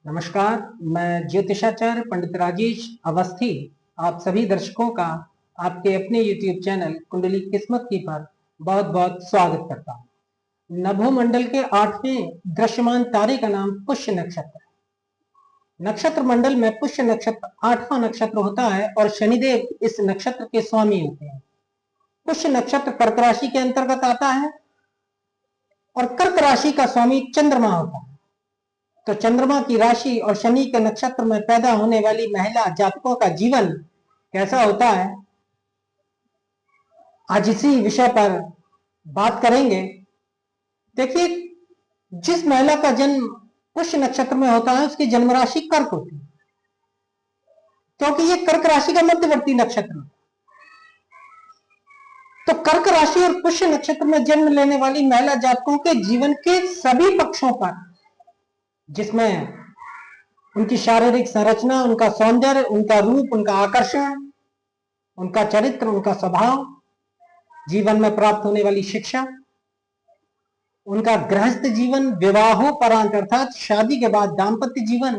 नमस्कार। मैं ज्योतिषाचार्य पंडित राजेश अवस्थी आप सभी दर्शकों का आपके अपने YouTube चैनल कुंडली किस्मत की पर बहुत बहुत स्वागत करता हूँ। नभोमंडल के 8वें दृश्यमान तारे का नाम पुष्य नक्षत्र है। नक्षत्र मंडल में पुष्य नक्षत्र 8वां नक्षत्र होता है और शनिदेव इस नक्षत्र के स्वामी होते हैं। पुष्य नक्षत्र कर्क राशि के अंतर्गत आता है और कर्क राशि का स्वामी चंद्रमा होता है। तो चंद्रमा की राशि और शनि के नक्षत्र में पैदा होने वाली महिला जातकों का जीवन कैसा होता है, आज इसी विषय पर बात करेंगे। देखिए, जिस महिला का जन्म पुष्य नक्षत्र में होता है उसकी जन्म राशि कर्क होती है, क्योंकि ये कर्क राशि का मध्यवर्ती नक्षत्र है। तो कर्क राशि और पुष्य नक्षत्र में जन्म लेने वाली महिला जातकों के जीवन के सभी पक्षों पर, जिसमें उनकी शारीरिक संरचना, उनका सौंदर्य, उनका रूप, उनका आकर्षण, उनका चरित्र, उनका स्वभाव, जीवन में प्राप्त होने वाली शिक्षा, उनका गृहस्थ जीवन, विवाहोपरांत अर्थात शादी के बाद दाम्पत्य जीवन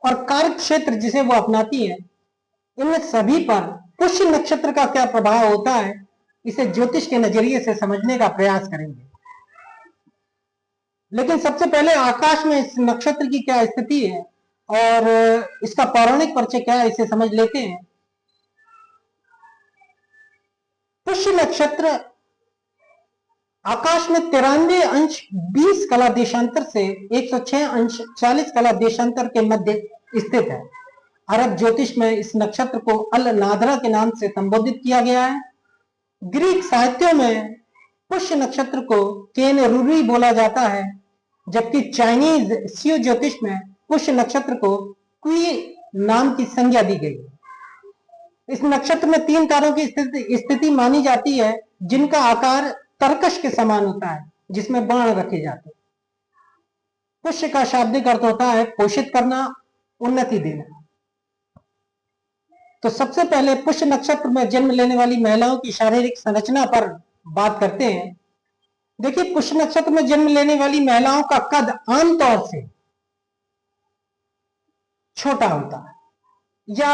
और कार्य क्षेत्र जिसे वो अपनाती है, इन सभी पर पुष्य नक्षत्र का क्या प्रभाव होता है, इसे ज्योतिष के नजरिए से समझने का प्रयास करेंगे। लेकिन सबसे पहले आकाश में इस नक्षत्र की क्या स्थिति है और इसका पौराणिक परिचय क्या है, इसे समझ लेते हैं। पुष्य नक्षत्र आकाश में 93 अंश 20 कला देशांतर से 106 अंश 40 कला देशांतर के मध्य स्थित है। अरब ज्योतिष में इस नक्षत्र को अल नादरा के नाम से संबोधित किया गया है। ग्रीक साहित्यों में पुष्य नक्षत्र को केन रूरी बोला जाता है, जबकि चाइनीज शिव ज्योतिष में पुष्य नक्षत्र को क्वी नाम की संज्ञा दी गई। इस नक्षत्र में 3 तारों की स्थिति मानी जाती है, जिनका आकार तरकश के समान होता है, जिसमें बाण रखे जाते हैं। पुष्य का शाब्दिक अर्थ होता है पोषित करना, उन्नति देना। तो सबसे पहले पुष्य नक्षत्र में जन्म लेने वाली महिलाओं की शारीरिक संरचना पर बात करते हैं। देखिए, पुष्य नक्षत्र में जन्म लेने वाली महिलाओं का कद आमतौर से छोटा होता है या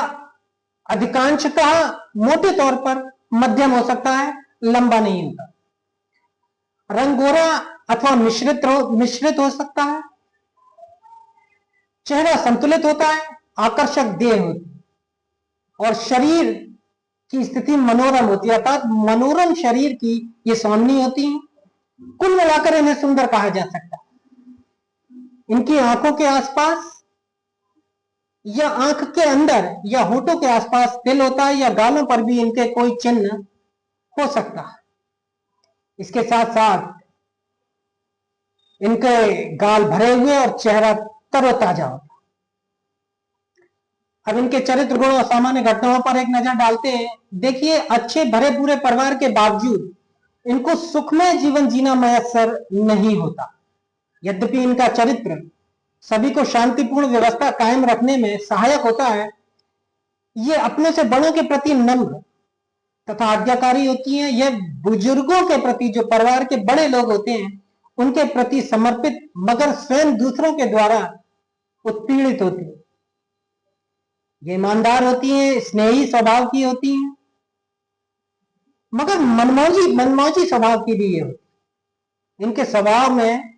अधिकांशतः मोटे तौर पर मध्यम हो सकता है, लंबा नहीं होता। रंग गोरा अथवा मिश्रित हो सकता है। चेहरा संतुलित होता है, आकर्षक देह होती है और शरीर की स्थिति मनोरम होती है, अर्थात मनोरम शरीर की ये स्वामिनी होती है। कुल मिलाकर इन्हें सुंदर कहा जा सकता है। इनकी आंखों के आसपास या आंख के अंदर या होठों के आसपास तिल होता है या गालों पर भी इनके कोई चिन्ह हो सकता है। इसके साथ साथ इनके गाल भरे हुए और चेहरा तरोताजा होता है। अब इनके चरित्र गुण और सामान्य घटनाओं पर एक नजर डालते हैं। देखिए, अच्छे भरे पूरे परिवार के बावजूद इनको सुखमय जीवन जीना मयस्सर नहीं होता। यद्यपि इनका चरित्र सभी को शांतिपूर्ण व्यवस्था कायम रखने में सहायक होता है। ये अपने से बड़ों के प्रति नम्र तथा आज्ञाकारी होती हैं। यह बुजुर्गों के प्रति, जो परिवार के बड़े लोग होते हैं, उनके प्रति समर्पित, मगर स्वयं दूसरों के द्वारा उत्पीड़ित होती है। ये ईमानदार होती हैं, स्नेही स्वभाव की होती हैं, मगर मनमौजी स्वभाव की भी ये होती। इनके स्वभाव में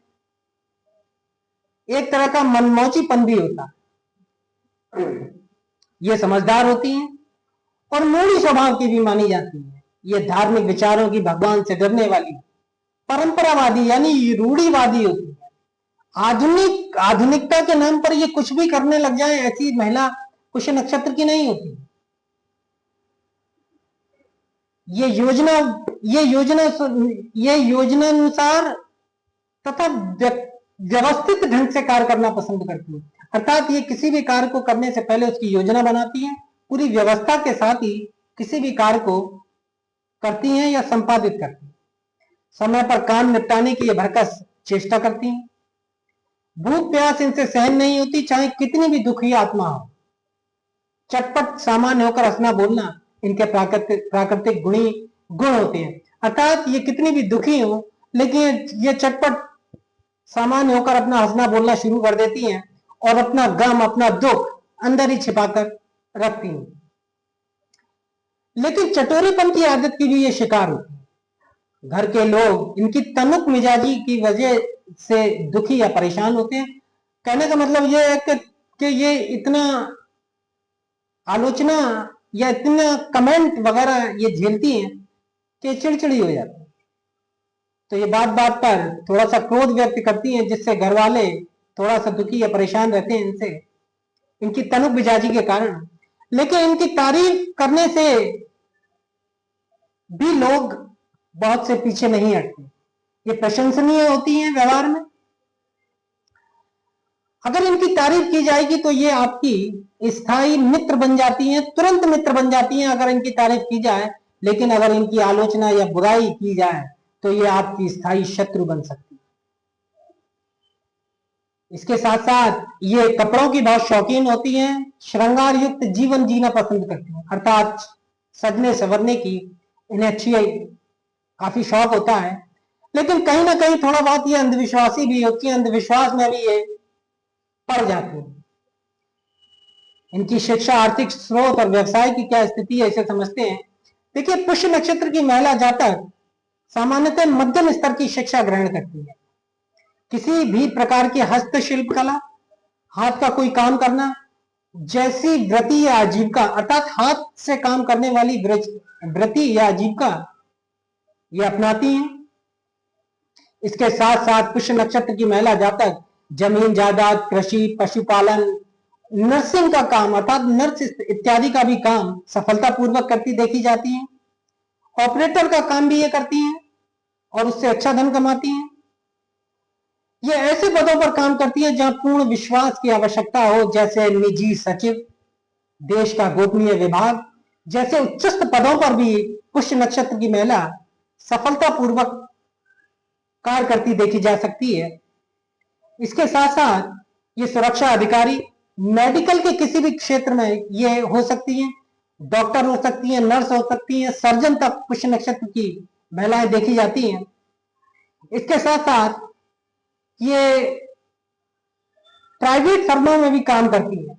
एक तरह का मनमौजीपन भी होता है। ये समझदार होती हैं और मूढ़ी स्वभाव की भी मानी जाती है। ये धार्मिक विचारों की, भगवान से डरने वाली, परंपरावादी यानी रूढ़िवादी होती है। आधुनिकता के नाम पर ये कुछ भी करने लग जाए, ऐसी महिला पुष्य नक्षत्र की नहीं होती। ये योजनानुसार तथा व्यवस्थित ढंग से कार्य करना पसंद करती है, अर्थात ये किसी भी कार्य को करने से पहले उसकी योजना बनाती है, पूरी व्यवस्था के साथ ही किसी भी कार्य को करती हैं या संपादित करती हैं। समय पर काम निपटाने की ये भरकस चेष्टा करती हैं। भूख प्यास इनसे सहन नहीं होती, चाहे कितनी भी दुखी आत्मा हो। चटपट सामान्य होकर हंसना बोलना इनके प्राकृतिक गुण होते हैं, अर्थात ये कितनी भी दुखी हो लेकिन ये चटपट सामान्य होकर अपना हंसना बोलना शुरू कर देती हैं और अपना गम, अपना दुख अंदर ही छिपाकर रखती हैं। लेकिन चटोरेपन की आदत की भी ये शिकार होती है। घर के लोग इनकी तनुक मिजाजी की वजह से दुखी या परेशान होते हैं। कहने का मतलब ये है कि ये इतना आलोचना या इतना कमेंट वगैरह ये झेलती हैं कि चिड़चिड़ी हो जाती है। तो ये बात बात पर थोड़ा सा क्रोध व्यक्त करती हैं, जिससे घर वाले थोड़ा सा दुखी या परेशान रहते हैं इनसे, इनकी तनुक मिजाजी के कारण। लेकिन इनकी तारीफ करने से भी लोग बहुत से पीछे नहीं हटते। ये प्रशंसनीय होती हैं व्यवहार में। अगर इनकी तारीफ की जाएगी तो ये आपकी स्थायी मित्र बन जाती हैं, तुरंत मित्र बन जाती हैं अगर इनकी तारीफ की जाए। लेकिन अगर इनकी आलोचना या बुराई की जाए तो ये आपकी स्थायी शत्रु बन सकती है। इसके साथ साथ ये कपड़ों की बहुत शौकीन होती हैं, श्रृंगार युक्त जीवन जीना पसंद करती हैं, अर्थात सजने संवरने की इन्हें अच्छी काफी शौक होता है। लेकिन कहीं ना कहीं थोड़ा बहुत ये अंधविश्वासी भी होती है, अंधविश्वास में भी ये पड़ जाती है। इनकी शिक्षा, आर्थिक स्रोत और व्यवसाय की क्या स्थिति है इसे समझते हैं। देखिए, पुष्य नक्षत्र की महिला जातक सामान्यतः मध्यम स्तर की शिक्षा ग्रहण करती है। किसी भी प्रकार की हस्तशिल्प कला, हाथ का कोई काम करना जैसी वृत्ति या आजीविका, अर्थात हाथ से काम करने वाली वृत्ति या आजीविका ये अपनाती हैं। इसके साथ साथ पुष्य नक्षत्र की महिला जातक जमीन जायदाद, कृषि, पशुपालन, नर्सिंग का काम अर्थात नर्स इत्यादि का भी काम सफलतापूर्वक करती देखी जाती हैं। ऑपरेटर का काम भी ये करती हैं और उससे अच्छा धन कमाती हैं। ये ऐसे पदों पर काम करती है जहां पूर्ण विश्वास की आवश्यकता हो, जैसे निजी सचिव, देश का गोपनीय विभाग जैसे उच्चस्थ पदों पर भी पुष्य नक्षत्र की महिला सफलतापूर्वक कार्य करती देखी जा सकती है। इसके साथ साथ ये सुरक्षा अधिकारी, मेडिकल के किसी भी क्षेत्र में ये हो सकती हैं, डॉक्टर हो सकती हैं, नर्स हो सकती हैं, सर्जन तक पुष्य नक्षत्र की महिलाएं देखी जाती हैं। इसके साथ साथ ये प्राइवेट फर्मों में भी काम करती है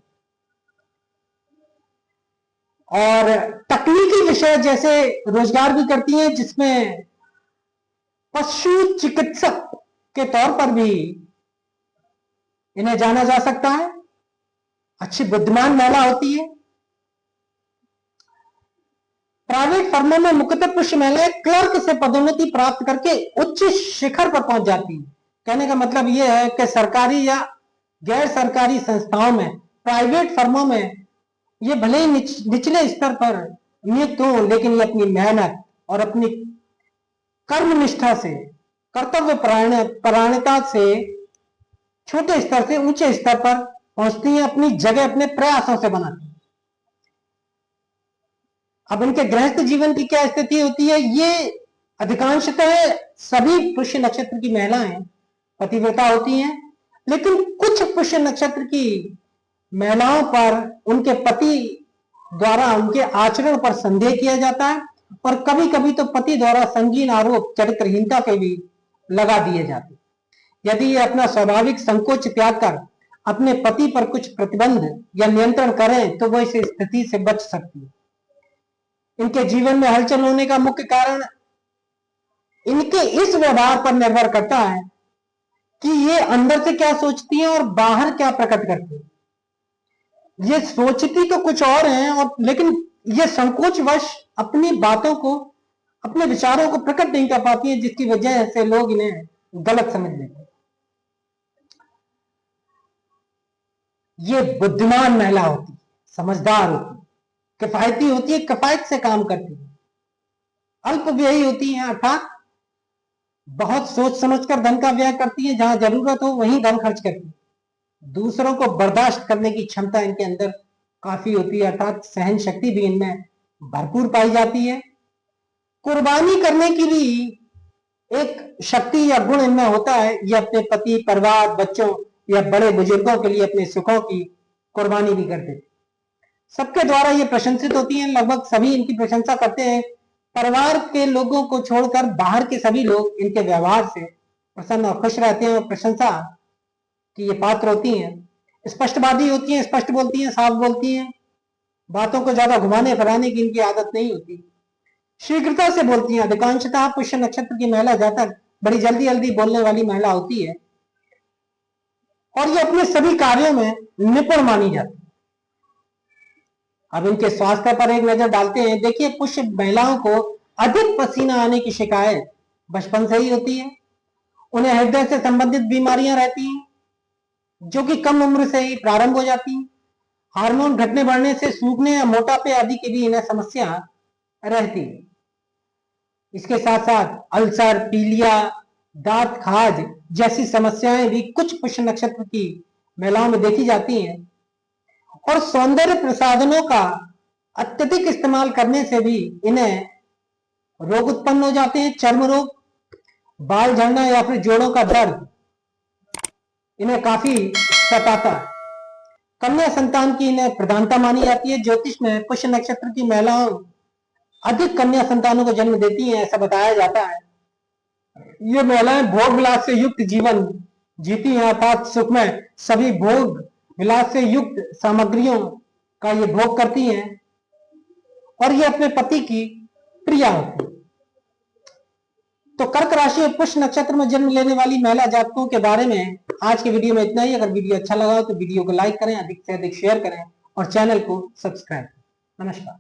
और तकनीकी विषय जैसे रोजगार भी करती हैं, जिसमें पशु चिकित्सक के तौर पर भी इन्हें जाना जा सकता है। अच्छी बुद्धिमान महिला होती है। प्राइवेट फर्मों में मुख्यतः पुष्य महिलाएं क्लर्क से पदोन्नति प्राप्त करके उच्च शिखर पर पहुंच जाती हैं। कहने का मतलब यह है कि सरकारी या गैर सरकारी संस्थाओं में, प्राइवेट फर्मों में ये भले ही निचले स्तर पर नियुक्त हो, लेकिन ये अपनी मेहनत और अपनी कर्मनिष्ठा से, कर्तव्य परायणता से छोटे स्तर से ऊंचे स्तर पर पहुंचती हैं, अपनी जगह अपने प्रयासों से बनाती हैं। अब इनके गृहस्थ जीवन की क्या स्थिति होती है, ये अधिकांशतः सभी पुष्य नक्षत्र की महिलाएं पतिव्रता होती हैं। लेकिन कुछ पुष्य नक्षत्र की महिलाओं पर उनके पति द्वारा उनके आचरण पर संदेह किया जाता है और कभी कभी तो पति द्वारा संगीन आरोप चरित्रहीनता के भी लगा दिए जाते हैं। यदि ये अपना स्वाभाविक संकोच त्याग कर अपने पति पर कुछ प्रतिबंध या नियंत्रण करें तो वो इस स्थिति से बच सकती है। इनके जीवन में हलचल होने का मुख्य कारण इनके इस व्यवहार पर निर्भर करता है कि ये अंदर से क्या सोचती हैं और बाहर क्या प्रकट करती हैं। ये सोचती तो कुछ और है, और लेकिन ये संकोचवश अपनी बातों को, अपने विचारों को प्रकट नहीं कर पाती है, जिसकी वजह से लोग इन्हें गलत समझ लेते हैं। ये बुद्धिमान महिला होती है, समझदार होती है, किफायती होती है, किफायत से काम करती है, अल्पव्ययी होती है, अर्थात बहुत सोच समझकर धन का व्यय करती है, जहां जरूरत हो वहीं धन खर्च करती है। दूसरों को बर्दाश्त करने की क्षमता इनके अंदर काफी होती है, अर्थात सहन शक्ति भी इनमें भरपूर पाई जाती है। कुर्बानी करने की भी एक शक्ति या गुण इनमें होता है। ये अपने पति, परिवार, बच्चों या बड़े बुजुर्गों के लिए अपने सुखों की कुर्बानी भी करते थे। सबके द्वारा ये प्रशंसित होती हैं, लगभग सभी इनकी प्रशंसा करते हैं। परिवार के लोगों को छोड़कर बाहर के सभी लोग इनके व्यवहार से प्रसन्न और खुश रहते हैं और प्रशंसा की ये पात्र होती हैं। स्पष्टवादी होती हैं, स्पष्ट बोलती हैं, साफ बोलती हैं, बातों को ज्यादा घुमाने फिराने की इनकी आदत नहीं होती, शीघ्रता से बोलती हैं। अधिकांशतः पुष्य नक्षत्र की महिला जातक बड़ी जल्दी जल्दी बोलने वाली महिला होती है और ये अपने सभी कार्यों में निपुण मानी जाती है। अब इनके स्वास्थ्य पर एक नजर डालते हैं। देखिए, पुष्य महिलाओं को अधिक पसीना आने की शिकायत बचपन से ही होती है। उन्हें हृदय से संबंधित बीमारियां रहती हैं जो कि कम उम्र से ही प्रारंभ हो जाती हैं। हार्मोन घटने बढ़ने से सूखने या मोटापे आदि की भी इन्हें समस्या रहती है। इसके साथ साथ अल्सर, पीलिया, दांत खाज जैसी समस्याएं भी कुछ पुष्य नक्षत्र की महिलाओं में देखी जाती हैं। और सौंदर्य प्रसाधनों का अत्यधिक इस्तेमाल करने से भी इन्हें रोग उत्पन्न हो जाते हैं। चर्म रोग, बाल झड़ना या फिर जोड़ों का दर्द इन्हें काफी सताता है। कन्या संतान की इन्हें प्रधानता मानी जाती है। ज्योतिष में पुष्य नक्षत्र की महिलाओं अधिक कन्या संतानों को जन्म देती हैं, ऐसा बताया जाता है। ये महिलाएं भोग विलास से युक्त जीवन जीती हैं, अर्थात सुख में सभी भोग विलास से युक्त सामग्रियों का ये भोग करती हैं और ये अपने पति की प्रिया होती है। तो कर्क राशि और पुष्य नक्षत्र में जन्म लेने वाली महिला जातकों के बारे में आज के वीडियो में इतना ही। अगर वीडियो अच्छा लगा हो तो वीडियो को लाइक करें, अधिक से अधिक शेयर करें और चैनल को सब्सक्राइब करें। नमस्कार।